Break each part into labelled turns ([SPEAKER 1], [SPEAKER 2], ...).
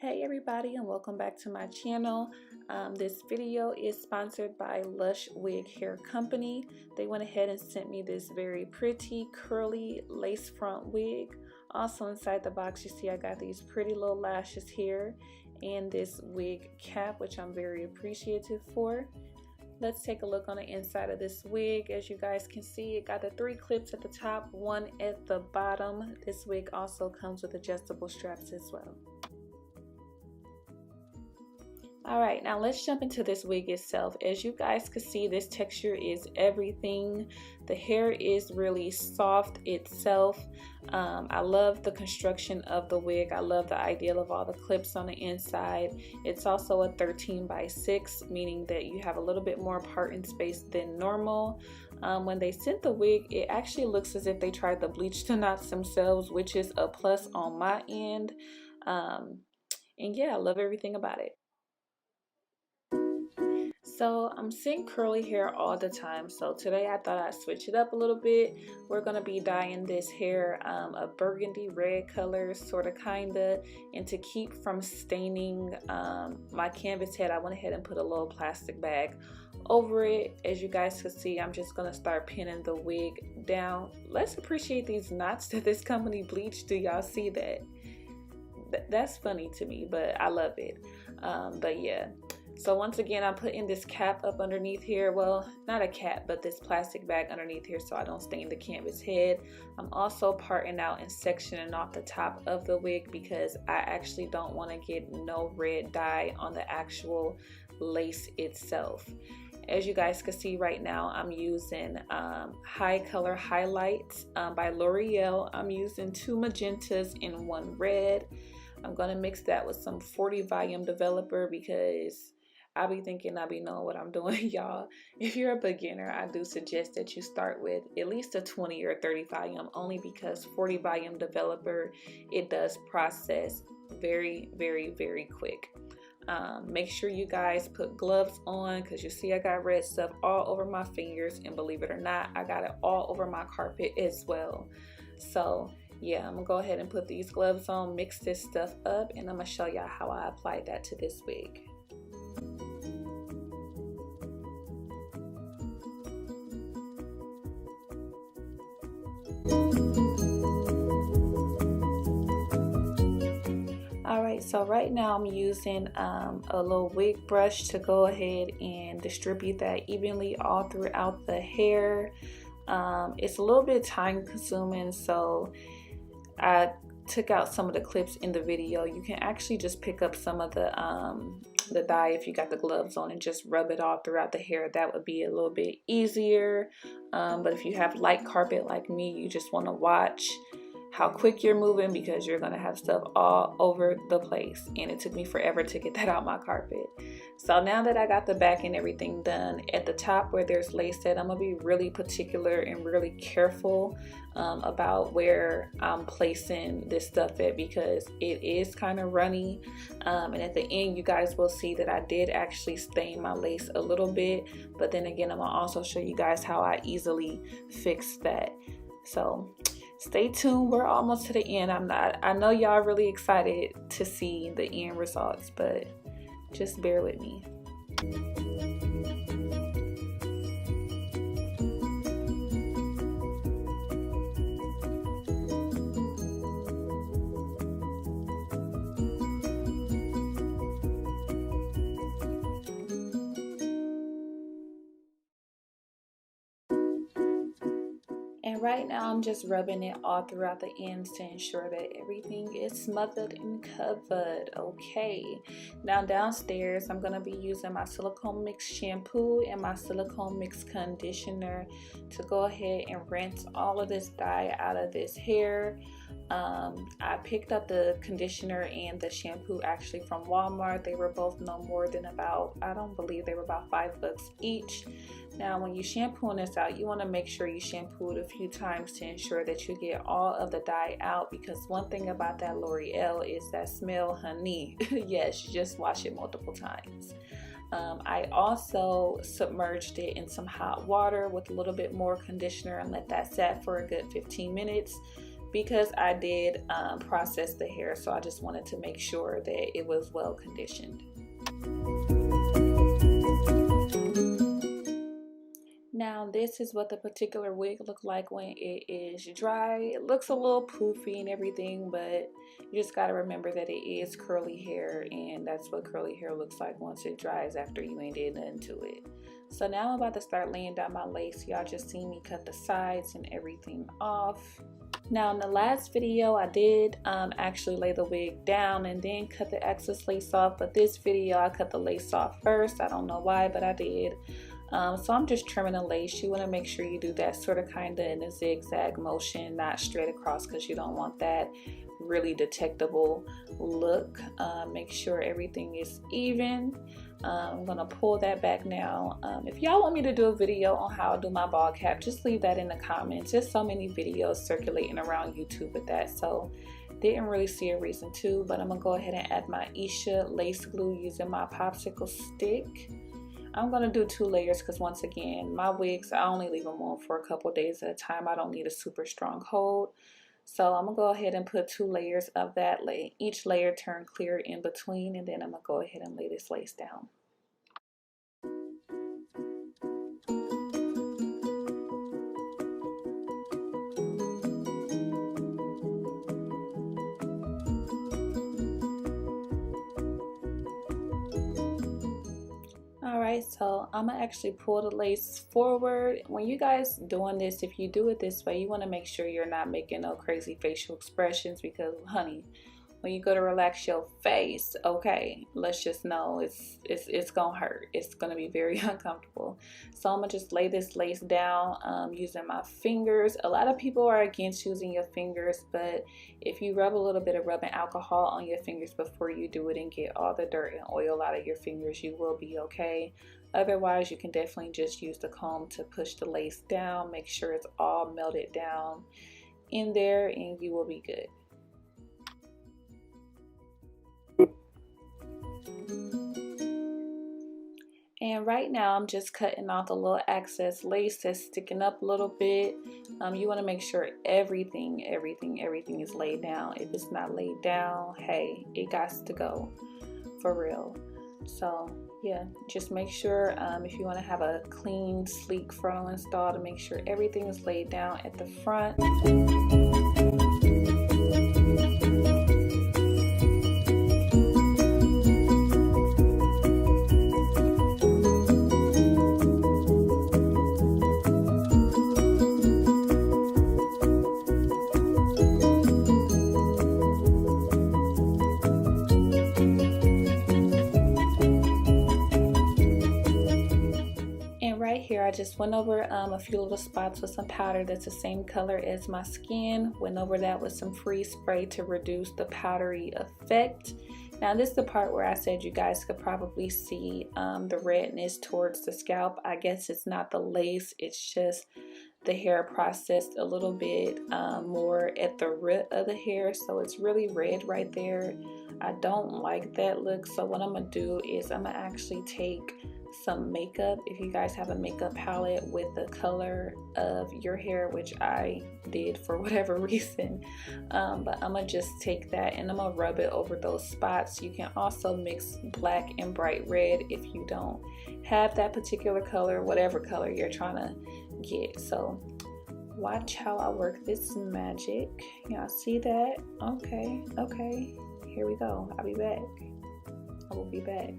[SPEAKER 1] Hey everybody, and welcome back to my channel. This video is sponsored by Lush Wig Hair Company. They went ahead and sent me this very pretty curly lace front wig. Also inside the box you see I got these pretty little lashes here and this wig cap, which I'm very appreciative for. Let's take a look on the inside of this wig. As you guys can see, it got the 3 clips at the top, 1 at the bottom. This wig also comes with adjustable straps as well. Alright, now let's jump into this wig itself. As you guys can see, this texture is everything. The hair is really soft itself. I love the construction of the wig. I love the idea of all the clips on the inside. It's also a 13x6, meaning that you have a little bit more parting space than normal. When they sent the wig, it actually looks as if they tried the bleach to knots themselves, which is a plus on my end. And yeah, I love everything about it. So I'm seeing curly hair all the time, so today I thought I'd switch it up a little bit. We're going to be dyeing this hair a burgundy red color, sort of kinda, and to keep from staining my canvas head, I went ahead and put a little plastic bag over it. As you guys can see, I'm just going to start pinning the wig down. Let's appreciate these knots that this company bleached. Do y'all see that? That's funny to me, but I love it. But yeah. So once again, I'm putting this cap up underneath here. Well, not a cap, but this plastic bag underneath here so I don't stain the canvas head. I'm also parting out and sectioning off the top of the wig because I actually don't want to get no red dye on the actual lace itself. As you guys can see right now, I'm using High Color Highlights by L'Oreal. I'm using 2 magentas and 1 red. I'm going to mix that with some 40 volume developer because I be thinking I be knowing what I'm doing, y'all. If you're a beginner, I do suggest that you start with at least a 20 or 30 volume, only because 40 volume developer, it does process very, very, very quick. Make sure you guys put gloves on because you see I got red stuff all over my fingers, and believe it or not, I got it all over my carpet as well. So yeah, I'm gonna go ahead and put these gloves on, mix this stuff up, and I'm gonna show y'all how I applied that to this wig. Alright, so right now I'm using a little wig brush to go ahead and distribute that evenly all throughout the hair. It's a little bit time consuming, so I took out some of the clips in the video. You can actually just pick up some of the dye if you got the gloves on and just rub it all throughout the hair. That would be a little bit easier. But if you have light carpet like me, you just want to watch how quick you're moving because you're going to have stuff all over the place, and it took me forever to get that out my carpet. So now that I got the back and everything done, at the top where there's lace set, I'm going to be really particular and really careful about where I'm placing this stuff at because it is kind of runny, and at the end you guys will see that I did actually stain my lace a little bit, but then again I'm going to also show you guys how I easily fix that. So stay tuned, we're almost to the end. I know y'all really excited to see the end results, but just bear with me. And right now I'm just rubbing it all throughout the ends to ensure that everything is smothered and covered. Okay, now downstairs I'm going to be using my silicone mix shampoo and my silicone mix conditioner to go ahead and rinse all of this dye out of this hair. I picked up the conditioner and the shampoo actually from Walmart. They were both no more than about, I don't believe they were about $5 each. Now when you shampooing this out, you want to make sure you shampoo it a few times to ensure that you get all of the dye out, because one thing about that L'Oreal is that smell, honey. Yes, you just wash it multiple times. I also submerged it in some hot water with a little bit more conditioner and let that set for a good 15 minutes. because I did process the hair, so I just wanted to make sure that it was well conditioned. Now this is what the particular wig looked like when it is dry. It looks a little poofy and everything, but you just got to remember that it is curly hair, and that's what curly hair looks like once it dries after you ain't did nothing to it. So now I'm about to start laying down my lace. Y'all just seen me cut the sides and everything off. Now in the last video I did actually lay the wig down and then cut the excess lace off, but this video I cut the lace off first. I don't know why, but I did. So I'm just trimming the lace. You want to make sure you do that sort of kind of in a zigzag motion, not straight across, because you don't want that really detectable look. Make sure everything is even. I'm gonna pull that back now. If y'all want me to do a video on how I do my ball cap, just leave that in the comments. There's so many videos circulating around YouTube with that, so didn't really see a reason to, but I'm gonna go ahead and add my Isha lace glue using my popsicle stick. I'm gonna do 2 layers because once again, my wigs, I only leave them on for a couple days at a time. I don't need a super strong hold. So I'm gonna go ahead and put 2 layers of that. Each layer turn clear in between, and then I'm gonna go ahead and lay this lace down. Alright, so I'm gonna actually pull the lace forward. When you guys doing this, if you do it this way, you want to make sure you're not making no crazy facial expressions, because honey, when you go to relax your face, okay, let's just know it's gonna hurt. It's gonna be very uncomfortable. So I'm gonna just lay this lace down using my fingers. A lot of people are against using your fingers, but if you rub a little bit of rubbing alcohol on your fingers before you do it and get all the dirt and oil out of your fingers, you will be okay. Otherwise, you can definitely just use the comb to push the lace down, make sure it's all melted down in there, and you will be good. And right now I'm just cutting off the little excess lace that's sticking up a little bit. You want to make sure everything is laid down. If it's not laid down, hey, it got to go for real. So yeah, just make sure if you want to have a clean, sleek frontal install, to make sure everything is laid down at the front. Here I just went over a few little spots with some powder that's the same color as my skin. Went over that with some freeze spray to reduce the powdery effect. Now this is the part where I said you guys could probably see the redness towards the scalp. I guess it's not the lace, it's just the hair processed a little bit more at the root of the hair, so it's really red right there. I don't like that look, so what I'm gonna do is I'm gonna actually take some makeup, if you guys have a makeup palette with the color of your hair, which I did for whatever reason, but I'm gonna just take that and I'm gonna rub it over those spots. You can also mix black and bright red if you don't have that particular color, whatever color you're trying to get. So watch how I work this magic. Y'all see that? Okay, here we go. I'll be back. I will be back.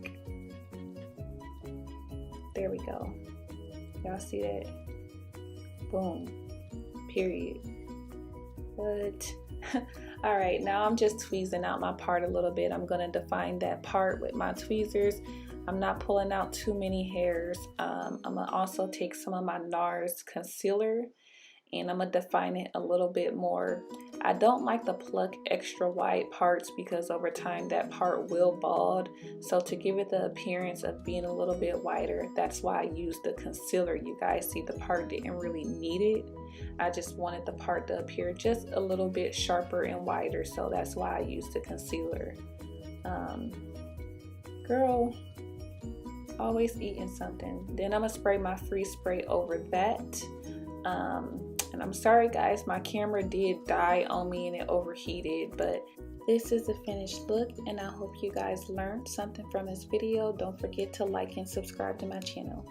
[SPEAKER 1] There we go. Y'all see that? Boom. Period. What? Alright, now I'm just tweezing out my part a little bit. I'm going to define that part with my tweezers. I'm not pulling out too many hairs. I'm going to also take some of my NARS concealer and I'm going to define it a little bit more. I don't like to pluck extra wide parts because over time that part will bald. So to give it the appearance of being a little bit wider, that's why I used the concealer. You guys see the part didn't really need it. I just wanted the part to appear just a little bit sharper and wider. So that's why I used the concealer. Girl, always eating something. Then I'm going to spray my freeze spray over that. And I'm sorry guys, my camera did die on me and it overheated, but this is the finished look, and I hope you guys learned something from this video. Don't forget to like and subscribe to my channel.